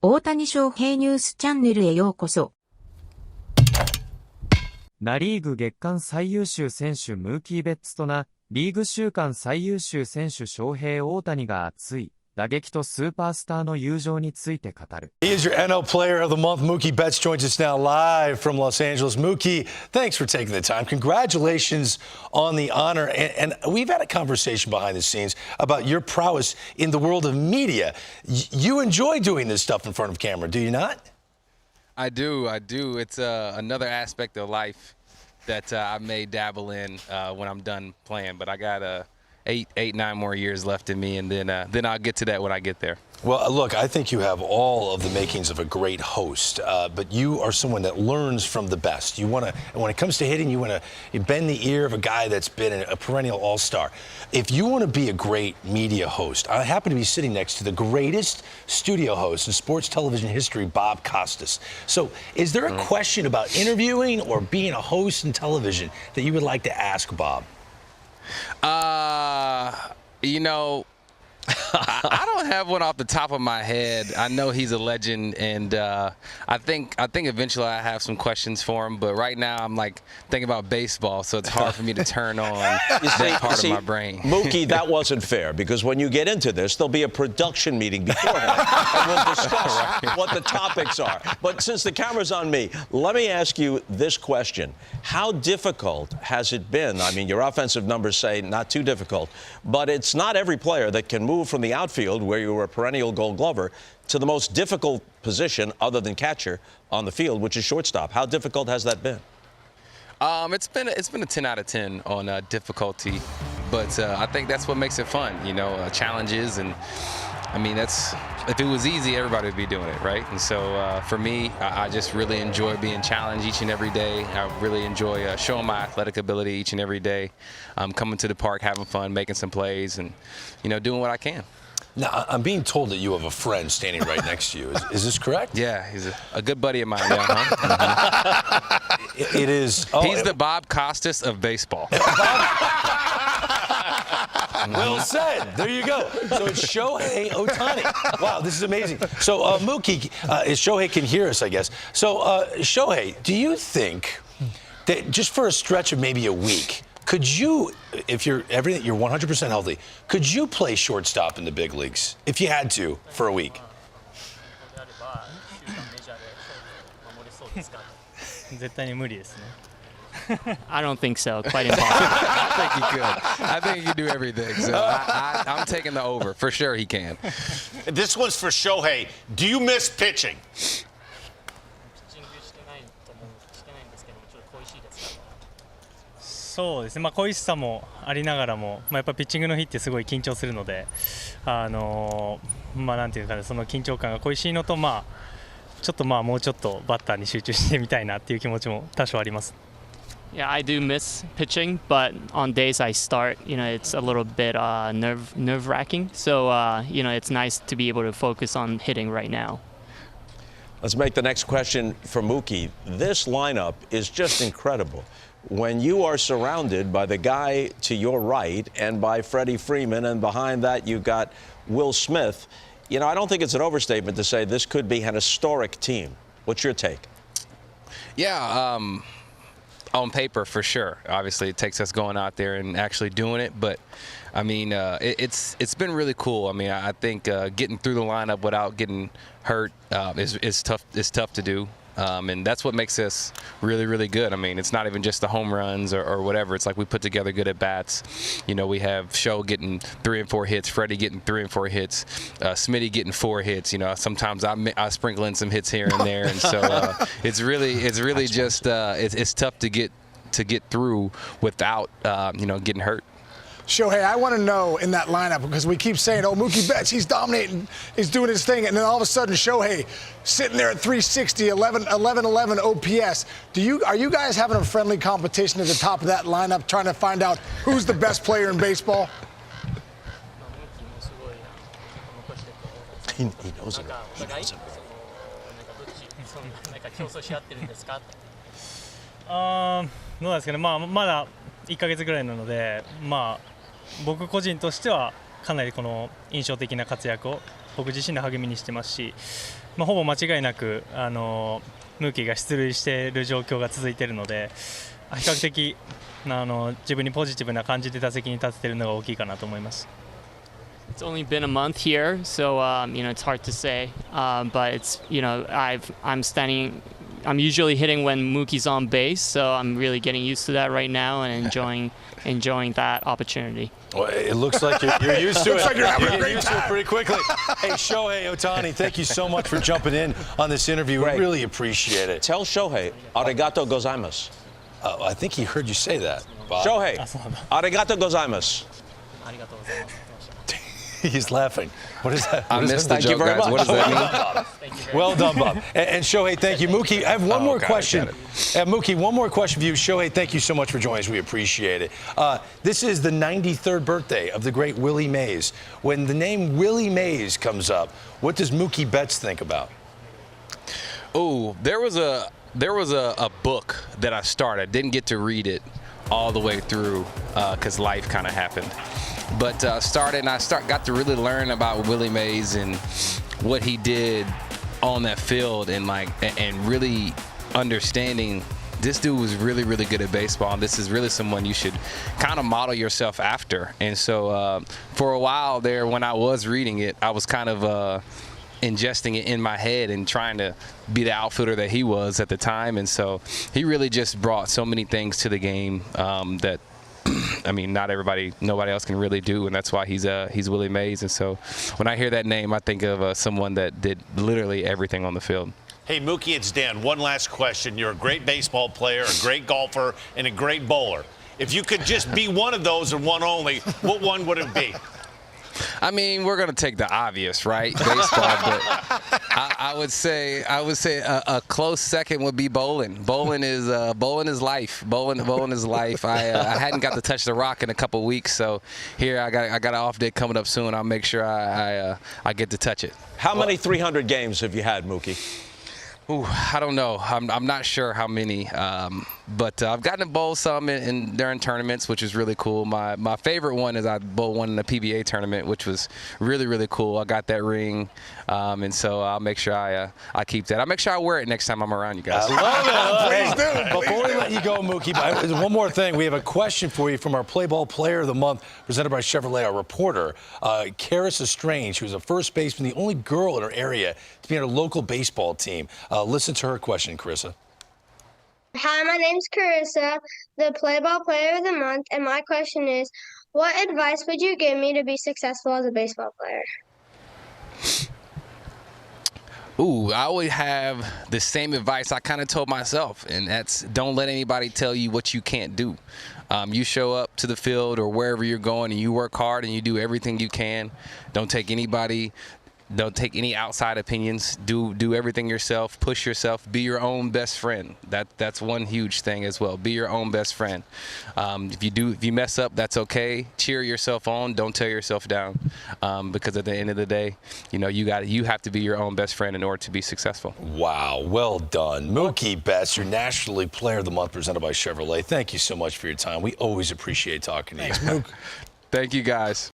大谷翔平ニュースチャンネルへようこそ。ナリーグ月間最優秀選手ムーキー・ベッツとナ、リーグ週間最優秀選手ショウヘイ・オオタニが熱い打撃とスーパースターの友情について語る。He is your NL Player of the Month. Mookie Betts joins us now live from Los Angeles. Mookie, thanks for taking the time. Congratulations on the honor. And we've had a conversation behind the scenes about your prowess in the world of media. You enjoy doing this stuff in front of camera, do you not? I do. It's another aspect of life that I may dabble in when I'm done playing. But I got 9 more years left in me, and then I'll get to that when I get there. Well, look, I think you have all of the makings of a great host, but you are someone that learns from the best. You want to, when it comes to hitting, you want to bend the ear of a guy that's been a perennial all-star. If you want to be a great media host, I happen to be sitting next to the greatest studio host in sports television history, Bob Costas. So is there a question about interviewing or being a host in television that you would like to ask Bob? I don't have one off the top of my head. I know he's a legend, and I think eventually I have some questions for him. But right now I'm like thinking about baseball, so it's hard for me to turn on that part of my brain. Mookie, that wasn't fair, because when you get into this, there'll be a production meeting beforehand, and we'll discuss what the topics are. But since the camera's on me, let me ask you this question. How difficult has it been? I mean, your offensive numbers say not too difficult, but it's not every player that can move from the outfield, where you were a perennial Gold Glover, to the most difficult position other than catcher on the field, which is shortstop. How difficult has that been? It's been a 10 out of 10 on difficulty, but I think that's what makes it fun, challenges. And I mean, if it was easy, everybody would be doing it, right? And so for me, I just really enjoy being challenged each and every day. I really enjoy showing my athletic ability each and every day. Coming to the park, having fun, making some plays, and doing what I can. Now, I'm being told that you have a friend standing right next to you. Is this correct? Yeah, he's a good buddy of mine. Yeah, huh? It is. Oh, he's the Bob Costas of baseball. Well said. There you go. So it's ShoheiOhtani. Wow, this is amazing. So Mookie, Shohei can hear us, I guess. So Shohei, do you think that just for a stretch of maybe a week, could you, if you're 100% healthy, could you play shortstop in the big leagues if you had to for a week? 絶対に無理ですね。I don't think so. Quite impossible. I think he could. I think he can do everything. So I'm taking the over. For sure he can. This one's for Shohei. Do you miss pitching? そうですね。恋しさもありながらも、やっぱピッチングの日ってすごい緊張するので、なんていうかね、その緊張感が恋しいのと、ちょっともうちょっとバッターに集中してみたいなっていう気持ちも多少あります。Yeah, I do miss pitching, but on days I start, it's a little bit nerve-wracking. So, it's nice to be able to focus on hitting right now. Let's make the next question for Mookie. This lineup is just incredible. When you are surrounded by the guy to your right and by Freddie Freeman, and behind that you've got Will Smith, I don't think it's an overstatement to say this could be an historic team. What's your take? Yeah, on paper, for sure. Obviously, it takes us going out there and actually doing it. But, I mean, it's been really cool. I mean, I think getting through the lineup without getting hurt is tough. It's tough to do. And that's what makes us really, really good. I mean, it's not even just the home runs or whatever. It's like we put together good at-bats. We have Sho getting 3 and 4 hits, Freddie getting 3 and 4 hits, Smitty getting 4 hits. Sometimes I sprinkle in some hits here and there, and so it's really just it's tough to get through without getting hurt. Shohei, I want to know in that lineup, because we keep saying, Mookie Betts, he's dominating, he's doing his thing, and then all of a sudden Shohei sitting there at 360, 11 OPS. Are you guys having a friendly competition at the top of that lineup, trying to find out who's the best player in baseball? He knows it. He knows it. どうなんですかね。まだ1ヶ月ぐらいなので、僕個人としてはかなりこの印象的な活躍を僕自身の励みにしてますし、ほぼ間違いなく、ムーキーが出塁している状況が続いているので、比較的自分にポジティブな感じで打席に立てているのが大きいかなと思います。It's only been a month here, so it's hard to say. But it's I'm usually hitting when Mookie's on base, so I'm really getting used to that right now and enjoying that opportunity. Well, it looks like you're used to it. Looks like you're having a great used to it pretty quickly. Hey, ShoheiOhtani, thank you so much for jumping in on this interview. We really appreciate it. Tell Shohei, arigato gozaimasu. I think he heard you say that, Bob. Shohei, arigato gozaimasu. He's laughing. What is that? I missed the Thank you joke, very guys. much. What does that mean? Well done, Bob. And Shohei, thank you. Mookie, I have one more question. Mookie, one more question for you. Shohei, thank you so much for joining us. We appreciate it. This is the 93rd birthday of the great Willie Mays. When the name Willie Mays comes up, what does Mookie Betts think about? Oh, there was a book that I started. Didn't get to read it all the way through because life kind of happened. But got to really learn about Willie Mays and what he did on that field, and really understanding this dude was really, really good at baseball, and this is really someone you should kind of model yourself after. And so for a while there, when I was reading it, I was kind of ingesting it in my head and trying to be the outfielder that he was at the time. And so he really just brought so many things to the game that I mean, nobody else can really do, and that's why he's Willie Mays. And so when I hear that name, I think of someone that did literally everything on the field. Hey, Mookie, it's Dan. One last question. You're a great baseball player, a great golfer, and a great bowler. If you could just be one of those and one only, what one would it be? I mean, we're gonna take the obvious, right? Baseball, but I would say a close second would be bowling. Bowling is life. Bowling is life. I hadn't got to touch the rock in a couple weeks, so here I got an off day coming up soon. I'll make sure I get to touch it. How many 300 games have you had, Mookie? Ooh, I don't know. I'm not sure how many, but I've gotten to bowl some during tournaments, which is really cool. My favorite one is I bowled one in the PBA tournament, which was really, really cool. I got that ring, and so I'll make sure I keep that. I'll make sure I wear it next time I'm around you guys. I love it. Please do. Before we let you go, Mookie, there's one more thing. We have a question for you from our Play Ball Player of the Month, presented by Chevrolet, our reporter, Carissa Strange, who's a first baseman, the only girl in her area to be on a local baseball team. Listen to her question, Carissa. Hi, my name's Carissa, the Play Ball Player of the Month, and my question is, what advice would you give me to be successful as a baseball player? Ooh, I would have the same advice I kind of told myself, and that's don't let anybody tell you what you can't do. You show up to the field or wherever you're going and you work hard and you do everything you can. Don't take any outside opinions. Do everything yourself. Push yourself. Be your own best friend. That's one huge thing as well. Be your own best friend. If you mess up, that's okay. Cheer yourself on. Don't tear yourself down. Because at the end of the day, you have to be your own best friend in order to be successful. Wow, well done. Mookie Betts, your National League Player of the Month, presented by Chevrolet. Thank you so much for your time. We always appreciate talking to you. Thanks, Mook. Thank you, guys.